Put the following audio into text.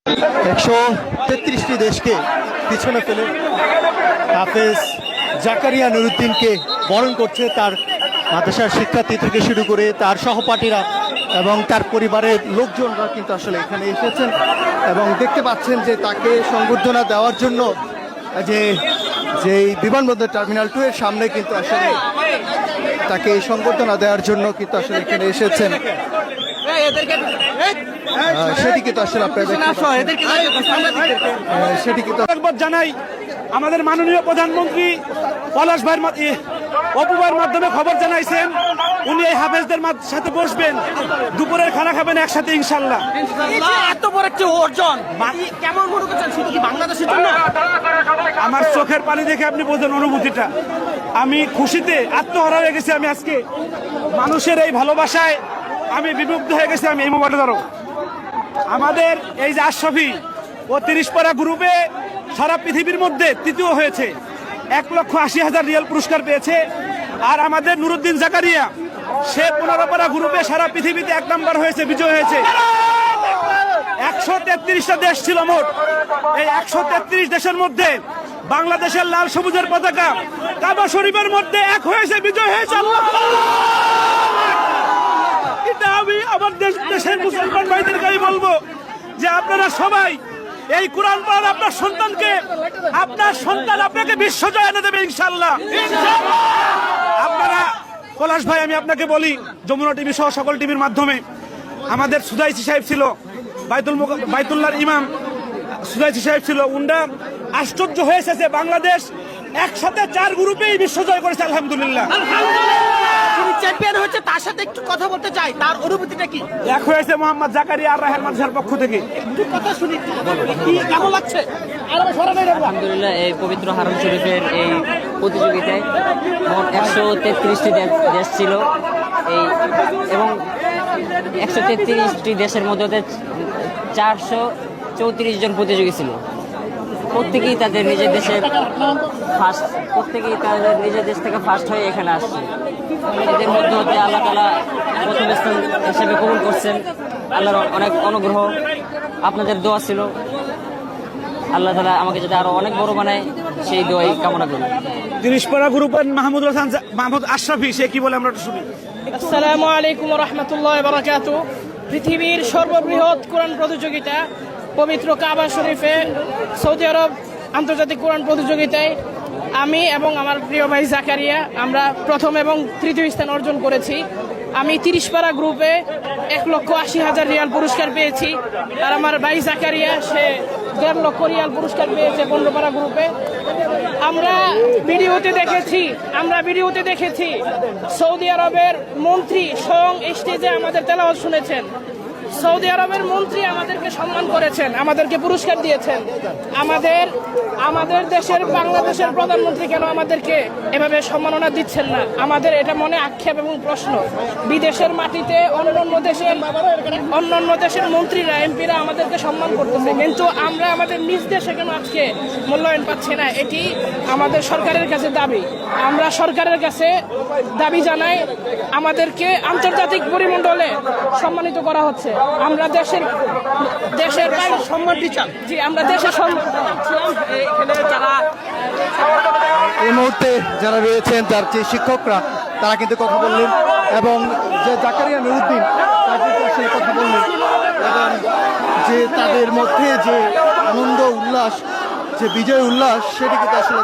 133টি দেশকে পিছনে ফেলে হাফেজ জাকারিয়া নুরুদ্দিনকে বরণ করছে তার মাদ্রাসার শিক্ষার্থী থেকে শুরু করে তার সহপাঠীরা এবং তার পরিবারের লোকজনরা কিন্তু আসলে এখানে এসেছেন এবং দেখতে পাচ্ছেন যে তাকে সংবর্ধনা দেওয়ার জন্য যে বিমানবন্দর টার্মিনাল 2 এর সামনে কিন্তু আসলে তাকে সংবর্ধনা দেওয়ার জন্য কিন্তু আসলে এখানে এসেছেন। সেটি কিন্তু আসলে সেটি কিন্তু জানাই আমাদের মাননীয় প্রধানমন্ত্রী পলাশ ভাইয়ের অপু ভাইয়ের মাধ্যমে খবর জানাইছেন উনি এই হাফেজদের সাথে বসবেন, দুপুরের খানা খাবেন একসাথে ইনশাল্লাহ। এত বড় একটি অর্জন কেমন মনে করছেন? শুধু কি বাংলাদেশের জন্য? আমার চোখের পানি দেখে আপনি বোঝেন অনুভূতিটা। আমি খুশিতে আত্মহারা হয়ে গেছি। আমি আজকে মানুষের এই ভালোবাসায় আমি বিমুগ্ধ হয়ে গেছি। আমি এই মোবাইলটা ধরো, আমাদের এই যে আশরাফি ও 30 পারা গ্রুপে সারা পৃথিবীর মধ্যে তৃতীয় হয়েছে, 1,80,000 রিয়াল পুরস্কার পেয়েছে। আর আমাদের নুরুদ্দিন জাকারিয়া সে 15 পারা গ্রুপে সারা পৃথিবীতে 1 নম্বর হয়েছে, বিজয় হয়েছে। 133টা দেশ ছিল মোট। এই 133 দেশের মধ্যে বাংলাদেশের লাল সবুজের পতাকা কাবা শরীফের মধ্যে এক হয়েছে, বিজয় হয়েছে। এটা আমি আমার দেশের মুসলমান ভাইদেরকে বলবো যে আপনারা সবাই এই কোরআন পড়ান আপনার সন্তানকে, আপনার সন্তান আপনাকে বিশ্বজয় এনে দেবে ইনশাআল্লাহ। আপনারা পলাশ ভাই, আমি আপনাকে বলি, যমুনা টিভি সহ সকল টিভির মাধ্যমে আমাদের সুদাইসি সাহেব ছিল, বাইতুল্লাহর ইমাম সুদাইসি সাহেব ছিল, উন্ডা আশ্চর্য হয়েছে যে বাংলাদেশ একসাথে 4 গ্রুপেই বিশ্বজয় করেছে, আলহামদুলিল্লাহ। চ্যাম্পিয়ন হচ্ছে, তার সাথে একটু কথা বলতে চাই, তার অনুভূতিটা কি? এক হয়েছে মোহাম্মদ জাকারিয়া আর রাহের মাদ্রাসার পক্ষ থেকে। একটু কথা শুনি, কি কেমন লাগছে? আলহামদুলিল্লাহ, এই পবিত্র হারম শরীফের এই প্রতিযোগিতায় মোট 133টি দেশ ছিল এবং 133টি দেশের মধ্যে 434 জন প্রতিযোগী ছিল। প্রত্যেকেই তাদের নিজের দেশের দেশ থেকে ফার্স্ট হয়ে এখানে আসছে। এদের মধ্যে হতে আল্লাহ তাআলা প্রথম স্থান হিসেবে কবুল করছেন। আল্লাহর অনেক অনুগ্রহ, আপনাদের দোয়া ছিল। আল্লাহ তাআলা আমাকে যাতে আরো অনেক বড় বানায় সেই দোয়াই কামনা করি। 30 পারা গ্রুপের মাহমুদ আশরাফি সে কি বলে আমরা শুনি। আসসালামু আলাইকুম ওয়া রাহমাতুল্লাহি ওয়া বারাকাতুহু। পৃথিবীর সর্ববৃহৎ কোরআন প্রতিযোগিতা পবিত্র কাবা শরীফে সৌদি আরব আন্তর্জাতিক কোরআন প্রতিযোগিতায় আমি এবং আমার প্রিয় ভাই জাকারিয়া আমরা প্রথম এবং তৃতীয় স্থান অর্জন করেছি। আমি 30 পারা গ্রুপে 1,80,000 রিয়াল পুরস্কার পেয়েছি। আর আমার ভাই জাকারিয়া সে 1.5 লক্ষ রিয়াল পুরস্কার পেয়েছে 15 পারা গ্রুপে। আমরা ভিডিওতে দেখেছি সৌদি আরবের মন্ত্রী স্বয়ং স্টেজে আমাদের তেলাওয়াত শুনেছেন। সৌদি আরবের মন্ত্রী আমাদেরকে সম্মান করেছেন, আমাদেরকে পুরস্কার দিয়েছেন। আমাদের দেশের বাংলাদেশের প্রধানমন্ত্রী কেন আমাদেরকে এভাবে সম্মাননা দিচ্ছেন না? আমাদের এটা মনে আক্ষেপ এবং প্রশ্ন। বিদেশের মাটিতে অন্যান্য দেশের মন্ত্রীরা, এমপিরা আমাদেরকে সম্মান করতেছে, কিন্তু আমরা আমাদের নিজ দেশে কেন আজকে মূল্যায়ন পাচ্ছি না? এটি আমাদের সরকারের কাছে দাবি। আমরা সরকারের কাছে দাবি জানাই, আমাদেরকে আন্তর্জাতিক পরিমণ্ডলে সম্মানিত করা হচ্ছে। আমরা দেশের সম্মানটি চান। জি, আমরা দেশের এই মুহূর্তে যারা রয়েছেন তার যে শিক্ষকরা তারা কিন্তু কথা বললেন এবং যে জাকারিয়া নুরুদ্দিন তার কিন্তু সেই কথা বললেন এবং যে তাদের মধ্যে যে আনন্দ উল্লাস, যে বিজয় উল্লাস, সেটি কিন্তু আসলে